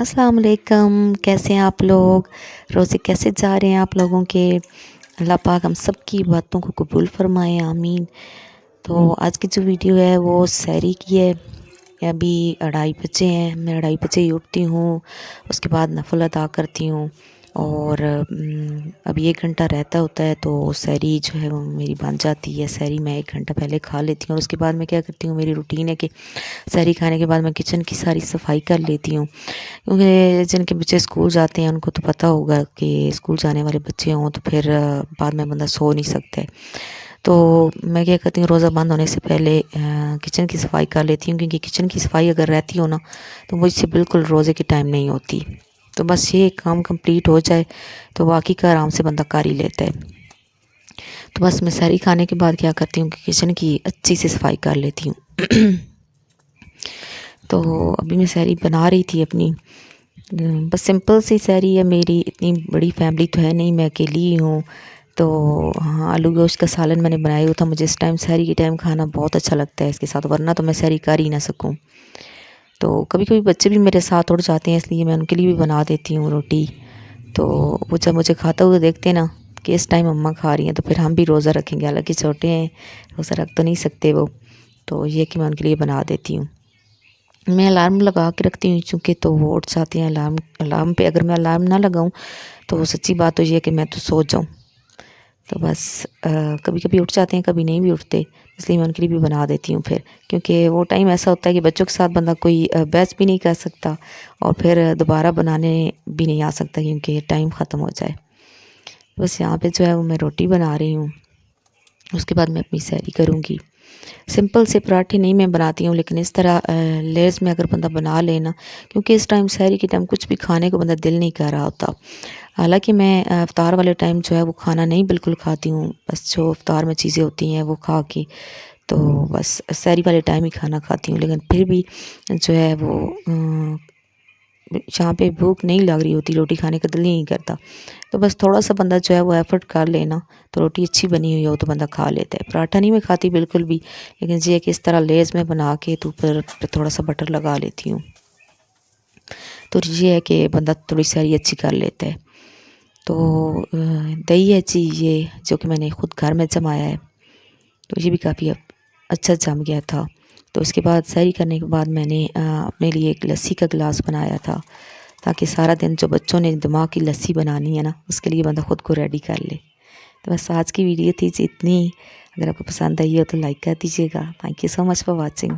अस्सलाम वालेकुम। कैसे हैं आप लोग? रोज़े कैसे जा रहे हैं आप लोगों के? अल्लाह पाक हम सब की बातों को कबूल फ़रमाए, आमीन। तो आज की जो वीडियो है वो सहरी की है। अभी 2:30 बजे हैं, मैं 2:30 बजे ही उठती हूँ, उसके बाद नफ़ल अदा करती हूँ और अभी 1 घंटा रहता होता है तो सहरी जो है वो मेरी बन जाती है। सहरी मैं 1 घंटा पहले खा लेती हूँ और उसके बाद मैं क्या करती हूँ, मेरी रूटीन है कि सहरी खाने के बाद मैं किचन की सारी सफाई कर लेती हूँ, क्योंकि जिनके बच्चे स्कूल जाते हैं उनको तो पता होगा कि स्कूल जाने वाले बच्चे हों तो फिर बाद में बंदा सो नहीं सकता है। तो मैं क्या करती हूँ, रोज़ा बंद होने से पहले किचन की सफाई कर लेती हूँ, क्योंकि किचन की सफाई अगर रहती हो ना तो मुझसे बिल्कुल रोज़े की टाइम नहीं होती। तो बस ये काम कंप्लीट हो जाए तो बाकी का आराम से बंदा कर ही लेता है। तो बस मैं सहरी खाने के बाद क्या करती हूँ कि किचन की अच्छी सी सफाई कर लेती हूँ। तो अभी मैं सहरी बना रही थी अपनी, बस सिंपल सी सहरी है मेरी, इतनी बड़ी फैमिली तो है नहीं, मैं अकेली ही हूँ। तो हाँ, आलू गोश्त का सालन मैंने बनाया हुआ था। मुझे इस टाइम सहरी के टाइम खाना बहुत अच्छा लगता है इसके साथ, वरना तो मैं सहरी कर ही ना सकूँ। तो कभी कभी बच्चे भी मेरे साथ उठ जाते हैं, इसलिए मैं उनके लिए भी बना देती हूँ रोटी। तो वो जब मुझे खाता हुआ देखते हैं ना कि इस टाइम अम्मा खा रही हैं, तो फिर हम भी रोज़ा रखेंगे। हालांकि छोटे हैं, रोज़ा रख तो नहीं सकते वो, तो ये कि मैं उनके लिए बना देती हूँ। मैं अलार्म लगा के रखती हूँ, चूँकि तो वो उठ जाते हैं अलार्म पे। अगर मैं अलार्म ना लगाऊँ तो सच्ची बात तो ये है कि मैं तो सो जाऊँ। तो बस कभी कभी उठ जाते हैं, कभी नहीं भी उठते, इसलिए मैं उनके लिए भी बना देती हूँ फिर, क्योंकि वो टाइम ऐसा होता है कि बच्चों के साथ बंदा कोई बहस भी नहीं कर सकता और फिर दोबारा बनाने भी नहीं आ सकता, क्योंकि टाइम ख़त्म हो जाए। बस यहाँ पे जो है वो मैं रोटी बना रही हूँ, उसके बाद मैं अपनी सहरी करूँगी। सिंपल से पराठे नहीं मैं बनाती हूँ, लेकिन इस तरह लेयर्स में अगर बंदा बना लेना, क्योंकि इस टाइम सहरी के टाइम कुछ भी खाने को बंदा दिल नहीं कर रहा होता। हालांकि मैं इफ्तार वाले टाइम जो है वो खाना नहीं बिल्कुल खाती हूँ, बस जो इफ्तार में चीज़ें होती हैं वो खा के तो बस सहरी वाले टाइम ही खाना खाती हूँ। लेकिन फिर भी जो है वो जहाँ पे भूख नहीं लग रही होती, रोटी खाने का दिल नहीं करता, तो बस थोड़ा सा बंदा जो है वो एफ़र्ट कर लेना, तो रोटी अच्छी बनी हुई हो तो बंदा खा लेता है। पराठा नहीं मैं खाती बिल्कुल भी, लेकिन ये है कि इस तरह लेज़ में बना के तो ऊपर थोड़ा सा बटर लगा लेती हूँ, तो ये है कि बंदा थोड़ी सहरी अच्छी कर लेता है। तो दही है जी, ये जो कि मैंने ख़ुद घर में जमाया है, तो ये भी काफ़ी अच्छा जम गया था। तो इसके बाद सहरी करने के बाद मैंने अपने लिए एक लस्सी का गिलास बनाया था, ताकि सारा दिन जो बच्चों ने दिमाग की लस्सी बनानी है ना, उसके लिए बंदा ख़ुद को रेडी कर ले। तो बस आज की वीडियो थी जी इतनी। अगर आपको पसंद आई हो तो लाइक कर दीजिएगा। Thank you so much for watching.